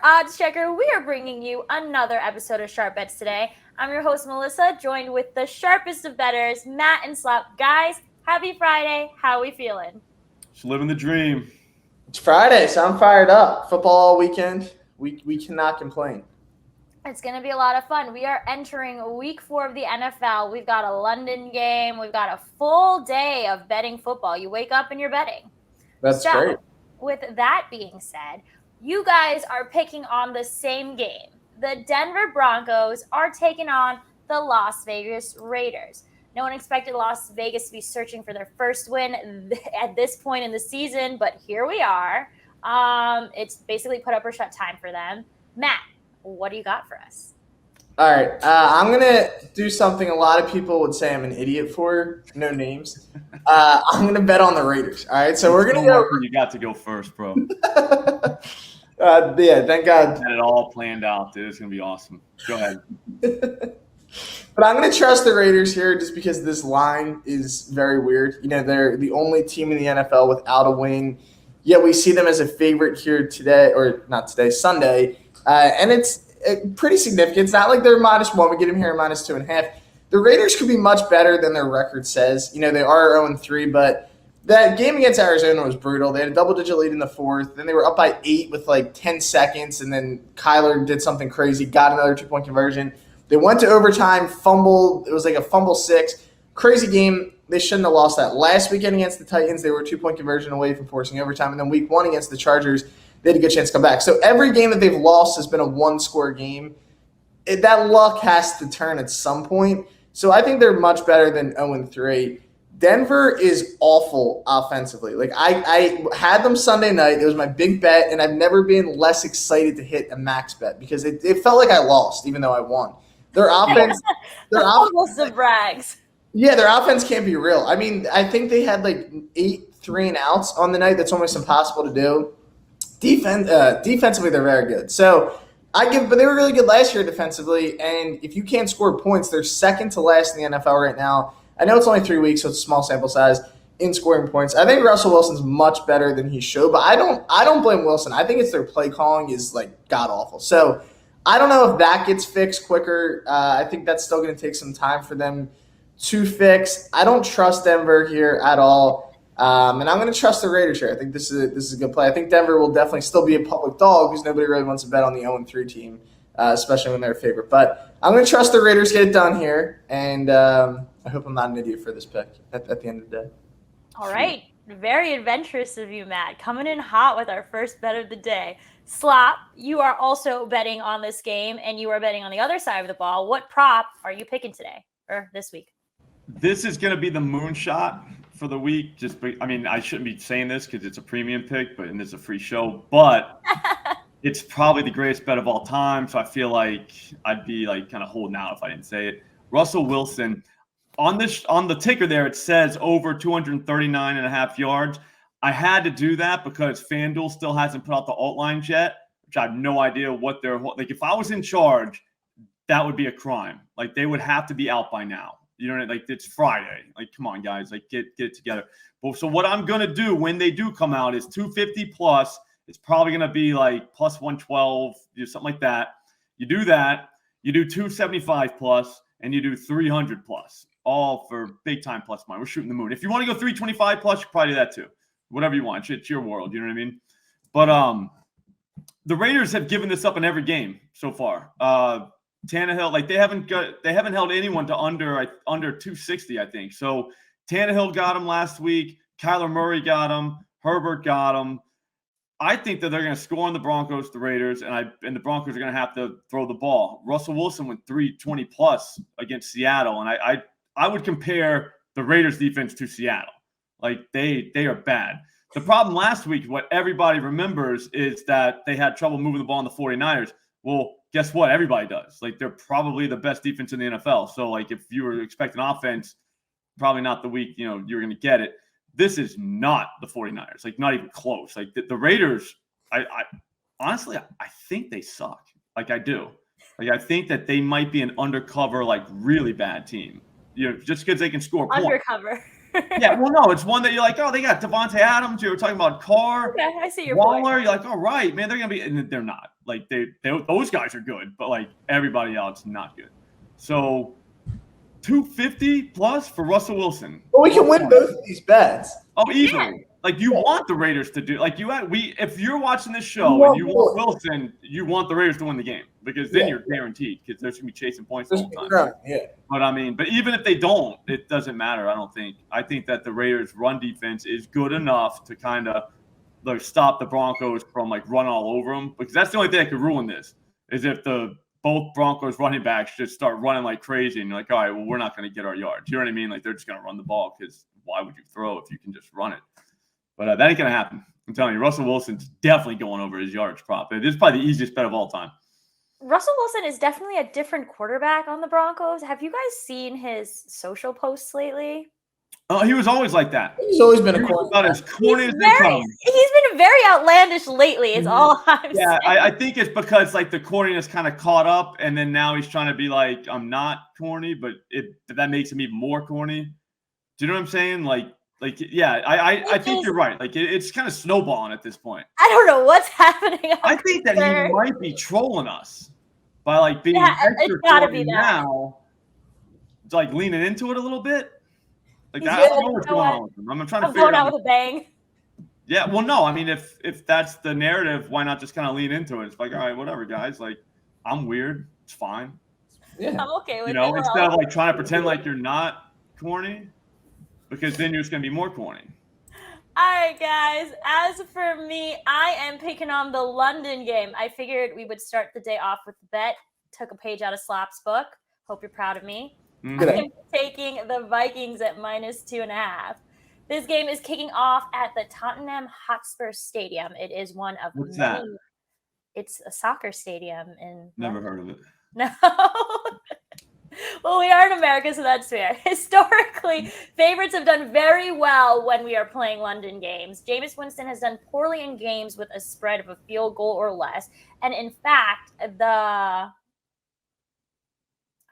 Oddschecker. We are bringing you another episode of Sharp Bets today. I'm your host, Melissa, joined with the sharpest of bettors, Matt and Slop. Guys, happy Friday. How are we feeling? Just living the dream. It's Friday, so I'm fired up. Football weekend. We cannot complain. It's going to be a lot of fun. We are entering week 4 of the NFL. We've got a London game. We've got a full day of betting football. You wake up and you're betting. That's great. With that being said, you guys are picking on the same game. The Denver Broncos are taking on the Las Vegas Raiders. No one expected Las Vegas to be searching for their first win at this point in the season, but here we are. It's basically put up or shut time for them. Matt, what do you got for us? All right. I'm going to do something a lot of people would say I'm an idiot for. No names. I'm going to bet on the Raiders. All right. So we're going to go. You got to go first, bro. Yeah, thank God. Had it all planned out, dude. It's going to be awesome. Go ahead. But I'm going to trust the Raiders here just because this line is very weird. You know, they're the only team in the NFL without a win. Yet we see them as a favorite here today, or not today, Sunday. And it's pretty significant. It's not like they're -1. We get them here at -2.5. The Raiders could be much better than their record says. You know, they are 0-3, but that game against Arizona was brutal. They had a double-digit lead in the fourth. Then they were up by 8 with like 10 seconds, and then Kyler did something crazy, got another 2-point conversion. They went to overtime, fumbled. It was like a fumble 6. Crazy game. They shouldn't have lost that. Last weekend against the Titans, they were a 2-point conversion away from forcing overtime. And then week 1 against the Chargers, they had a good chance to come back. So every game that they've lost has been a one-score game. That luck has to turn at some point. So I think they're much better than 0-3. Denver is awful offensively. Like I had them Sunday night. It was my big bet, and I've never been less excited to hit a max bet because it felt like I lost even though I won. Their offense, Almost of brags. Yeah, their offense can't be real. I mean, I think they had like 8 3-and-outs on the night. That's almost impossible to do. Defensively, they're very good. So but they were really good last year defensively. And if you can't score points, they're second to last in the NFL right now. I know it's only 3 weeks, so it's a small sample size in scoring points. I think Russell Wilson's much better than he showed, but I don't blame Wilson. I think it's their play calling is like god awful. So I don't know if that gets fixed quicker. I think that's still going to take some time for them to fix. I don't trust Denver here at all, and I'm going to trust the Raiders here. I think this is a good play. I think Denver will definitely still be a public dog because nobody really wants to bet on the 0-3 team, especially when they're a favorite. But I'm going to trust the Raiders get it done here, and I hope I'm not an idiot for this pick at the end of the day. All right. Very adventurous of you, Matt. Coming in hot with our first bet of the day. Slop, you are also betting on this game, and you are betting on the other side of the ball. What prop are you picking today or this week? This is going to be the moonshot for the week. I shouldn't be saying this because it's a premium pick, and it's a free show. But it's probably the greatest bet of all time, so I feel like I'd be like kind of holding out if I didn't say it. Russell Wilson. On the ticker there, it says over 239.5 yards. I had to do that because FanDuel still hasn't put out the alt lines yet, which I have no idea what they're like. If I was in charge, that would be a crime. Like they would have to be out by now. You know, like it's Friday. Like, come on, guys, like get it together. But so what I'm gonna do when they do come out is 250 plus. It's probably gonna be like plus 112, something like that. You do that. You do 275 plus, and you do 300 plus. All for big time plus money. We're shooting the moon. If you want to go 325 plus, you can probably do that too. Whatever you want. It's your world. You know what I mean? But the Raiders have given this up in every game so far. Tannehill, like they haven't held anyone to under 260, I think. So Tannehill got him last week. Kyler Murray got him. Herbert got him. I think that they're going to score on the Broncos, the Raiders, and the Broncos are going to have to throw the ball. Russell Wilson went 320 plus against Seattle, and I would compare the Raiders defense to Seattle. Like they are bad. The problem last week, what everybody remembers, is that they had trouble moving the ball in the 49ers. Well, guess what? Everybody does. Like they're probably the best defense in the NFL. So like if you were expecting offense, probably not the week, you're going to get it. This is not the 49ers, like not even close. Like the Raiders, I honestly, I think they suck. Like I do. Like I think that they might be an undercover, like really bad team. Just because they can score points. Undercover. Yeah, well, no, it's one that you're like, oh, they got Devontae Adams. You were talking about Carr. Okay, I see your Waller, point. you're like, all right, man, they're gonna be, and they're not. Like those guys are good, but like everybody else, not good. So 250 plus for Russell Wilson. But we can win both of these bets. Oh, You easily. can. Like you want the Raiders to do. Like if you're watching this show You and you want want Wilson, you want the Raiders to win the game because then Yeah. you're guaranteed because they're gonna be chasing points the whole time. Right, yeah. But I mean, but even if they don't, it doesn't matter. I don't think. I think that the Raiders' run defense is good enough to kind of like stop the Broncos from like run all over them, because that's the only thing that could ruin this is if both Broncos running backs just start running like crazy and you're like, all right, well, we're not going to get our yards. You know what I mean? Like they're just going to run the ball because why would you throw if you can just run it? But that ain't going to happen. I'm telling you, Russell Wilson's definitely going over his yards prop. This is probably the easiest bet of all time. Russell Wilson is definitely a different quarterback on the Broncos. Have you guys seen his social posts lately? Oh, he was always like that. He's always been a About quarterback. as corny as they come. He's been very outlandish lately. Is all I'm Yeah, saying. I think it's because like the corniness kind of caught up, and then now he's trying to be like, I'm not corny, but that makes him even more corny. Do you know what I'm saying? Like yeah, I think you're right. Like it's kind of snowballing at this point. I don't know what's happening. I think that he might be trolling us by like being extra gotta corny be that. now, like leaning into it a little bit. Like He's I don't like, know what's you know going what? on with him. I'm trying to I'm figure going it out out. with a bang. Yeah, well, no, I mean, if that's the narrative, why not just kind of lean into it? It's like, all right, whatever, guys. Like, I'm weird. It's fine. Yeah. I'm okay with You know, it. instead of like trying to pretend like you're not corny, because then you're just gonna be more corny. All right, guys. As for me, I am picking on the London game. I figured we would start the day off with the bet. Took a page out of Slop's book. Hope you're proud of me. Good. I'm taking the Vikings at -2.5. This game is kicking off at the Tottenham Hotspur Stadium. It is one of What's many. that? It's a soccer stadium in. Never heard of it. No. Well, we are in America, so that's fair. Historically, favorites have done very well when we are playing London games. Jameis Winston has done poorly in games with a spread of a field goal or less. And in fact,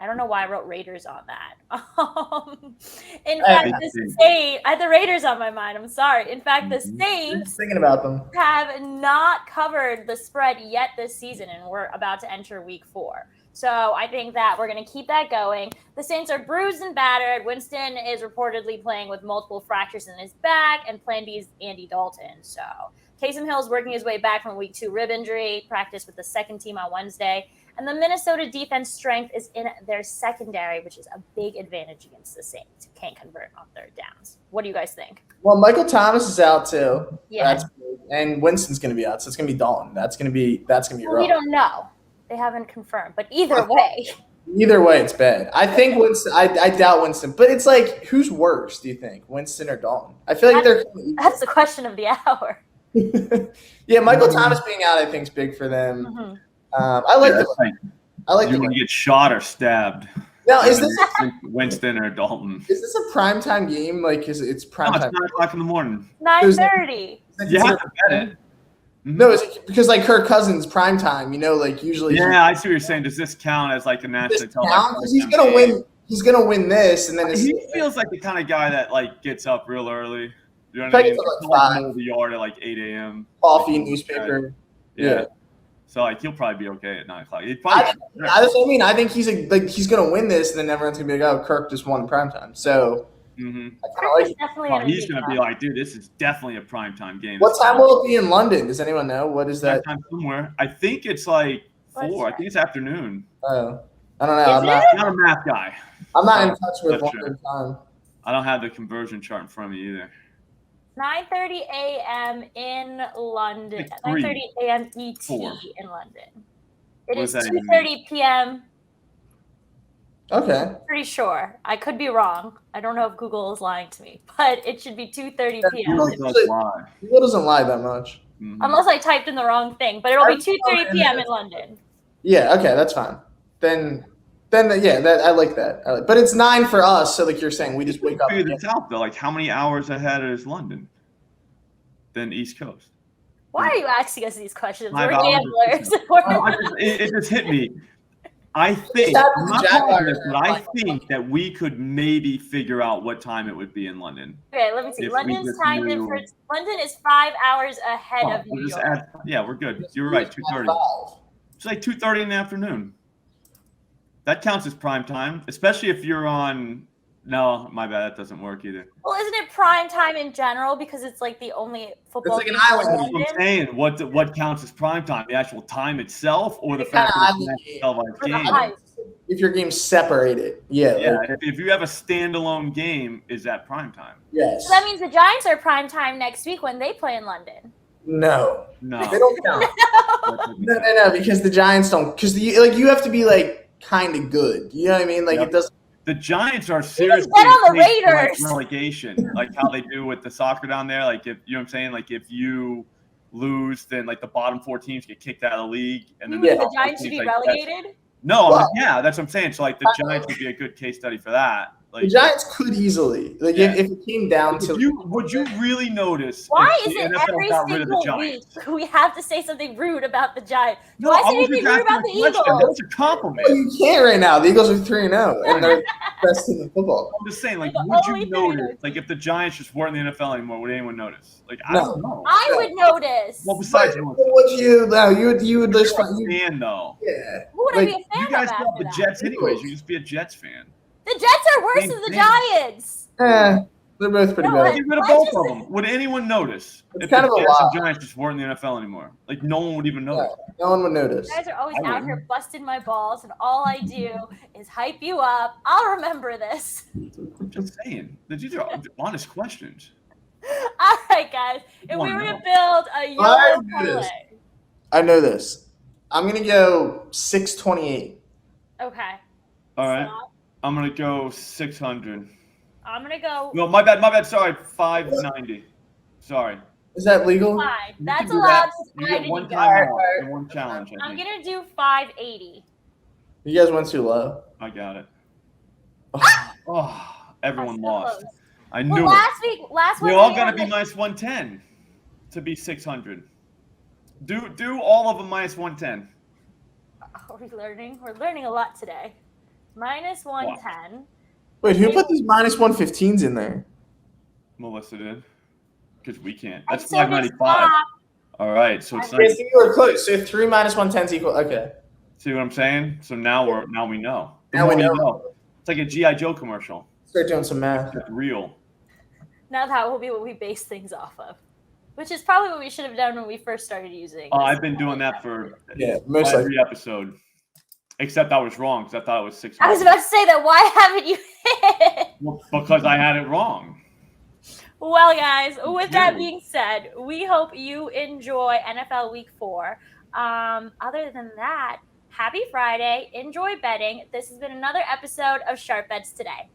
I don't know why I wrote Raiders on that. In fact, I had the Raiders on my mind. I'm sorry. In fact, the Saints Thinking about them. have not covered the spread yet this season, and we're about to enter week 4. So I think that we're going to keep that going. The Saints are bruised and battered. Winston is reportedly playing with multiple fractures in his back, and Plan B is Andy Dalton. So Taysom Hill is working his way back from a week 2 rib injury, practiced with the second team on Wednesday. And the Minnesota defense strength is in their secondary, which is a big advantage against the Saints. Can't convert on third downs. What do you guys think? Well, Michael Thomas is out too. Yeah. That's big. And Winston's going to be out, so it's going to be Dalton. That's going to be Well, rough. we don't know. They haven't confirmed. But either way. Either way, it's bad. I think Winston. I doubt Winston, but it's like, who's worse? Do you think Winston or Dalton? I feel like that's the question of the hour. Yeah, Michael Thomas being out, I think, is big for them. Mm-hmm. I like I like you want to get shot or stabbed. Now, is this Winston or Dalton? Is this a primetime game? Like, it's primetime? No, it's 9 o'clock in the morning. 9:30. You have to bet it. No, is it because like Kirk Cousins primetime? You know, like usually. Yeah, I see what you're saying. Does this count as like a national television? Because he's gonna win. He's gonna win this, and then he feels like the kind of guy that like gets up real early. You know what Probably I mean? gets up at 5. Mow the yard at like 8 a.m. Coffee, newspaper. Yeah. So like he'll probably be okay at 9 o'clock. He'd probably that's what I mean. I think he's he's gonna win this, and then everyone's gonna be like, "Oh, Kirk just won primetime." So he's gonna be like, "Dude, this is definitely a primetime game." What time will it be in London? Does anyone know? What is that? Time somewhere. I think it's like 4. I think it's afternoon. Oh, I don't know. I'm not a math guy. I'm not in touch with London time. I don't have the conversion chart in front of me either. 9:30 a.m. in London. 9:30 a.m. ET 4. in London. It is 2:30 p.m. Okay. Pretty sure. I could be wrong. I don't know if Google is lying to me, but it should be 2:30 p.m. Google doesn't lie that much. Mm-hmm. Unless I typed in the wrong thing, but it'll be 2:30 p.m. in London. Yeah. Okay, that's fine. Then yeah, I like that. But it's 9 for us, so like you're saying, we just wake up. Figure this out though. Like, how many hours ahead is London than East Coast? Why are you asking us these questions? 5 We're hours. gamblers. It just hit me. I think, happened I'm to not Jaguars calling this, but I like- think that we could maybe figure out what time it would be in London. Okay, let me see. If we London's just time knew- difference. London is 5 hours ahead of We'll New just York. yeah, we're good. You're right, 2:30. It's like 2:30 in the afternoon. That counts as prime time, especially if you're on. No, my bad. That doesn't work either. Well, isn't it prime time in general because it's like the only football It's like an game in island That's game. what I'm saying. What counts as prime time? The actual time itself, or the It's fact kinda that island it's a game. televised For the game? hype. If your game's separated, yeah. Yeah, like, if you have a standalone game, is that prime time? yes. So that means the Giants are prime time next week when they play in London. No, No. they don't count. No, because the Giants don't. Because you have to be like kind of good. You know what I mean? Like Yep. it doesn't. The Giants are seriously bet on the in case for, like, Raiders. relegation, like how they do with the soccer down there. Like if you know what I'm saying, like if you lose, then like the bottom 4 teams get kicked out of the league, and You then mean top the 4 Giants should teams, be like, that's- relegated? No, Well- yeah, that's what I'm saying. So like the Giants would be a good case study for that. The Like, Giants could easily. Like Yeah. if it came down to. would you really notice? Why if is the it NFL every got rid of the single week Giants? we have to say something rude about the Giants? No, Why I say was anything just rude about asking the a question. Eagles? That was a compliment. Well, you can't right now. The Eagles are 3-0, and they're the best team in football. I'm just saying, like, They're the would only you thing notice? that's- Like, if the Giants just weren't in the NFL anymore, would anyone notice? Like, I No. don't know. I would notice. Well, besides, But would you? No, you would just you're find. a fan, though. Yeah. Who would I like, be a fan You guys of love after the that? Jets anyways. You just be a Jets fan. The Jets are worse Same than the thing. Giants. They're both pretty No, bad. Get rid of Let's both just- of them. Would anyone notice It's if kind the of a Jets lot. and Giants just weren't in the NFL anymore? Like, no one would even notice. No one would notice. You guys are always I out wouldn't. here busting my balls, and all I do is hype you up. I'll remember this. I'm just saying. These are honest questions. All right, guys. If we Wanna were to know. build a I YOLO knew this. parlay. I know this. I'm gonna go 628. Okay. All right. So, I'm going to go 600. I'm going to go No, my bad. Sorry. 590. Sorry. Is that legal? 5. You That's can do allowed. that. Since You I get didn't one go. time Alright, off alright. and one challenge, I I'm think. going to do 580. You guys went too low. I got it. Oh, everyone That's lost. close. I Well, knew it. last We one. all got to be minus 110 to be 600. Do all of them minus 110. Are we learning? We're learning a lot today. Minus 110. Wait, who put these minus 115s in there? Melissa did. Because we can't. And That's so does 595. Slop. All right. So it's Okay, nice. so you were close. So 3 minus 110s equal. Okay. See what I'm saying? So now we know. The Now we more you know. It's like a G.I. Joe commercial. Start doing some math. It's real. Now that will be what we base things off of. Which is probably what we should have done when we first started using. I've been doing that for Yeah, most likely. every episode. Except I was wrong because I thought it was 600. I was about to say that. Why haven't you hit? Well, because I had it wrong. Well, guys, with that Yeah. being said, we hope you enjoy NFL Week 4. Other than that, happy Friday. Enjoy betting. This has been another episode of Sharp Bets Today.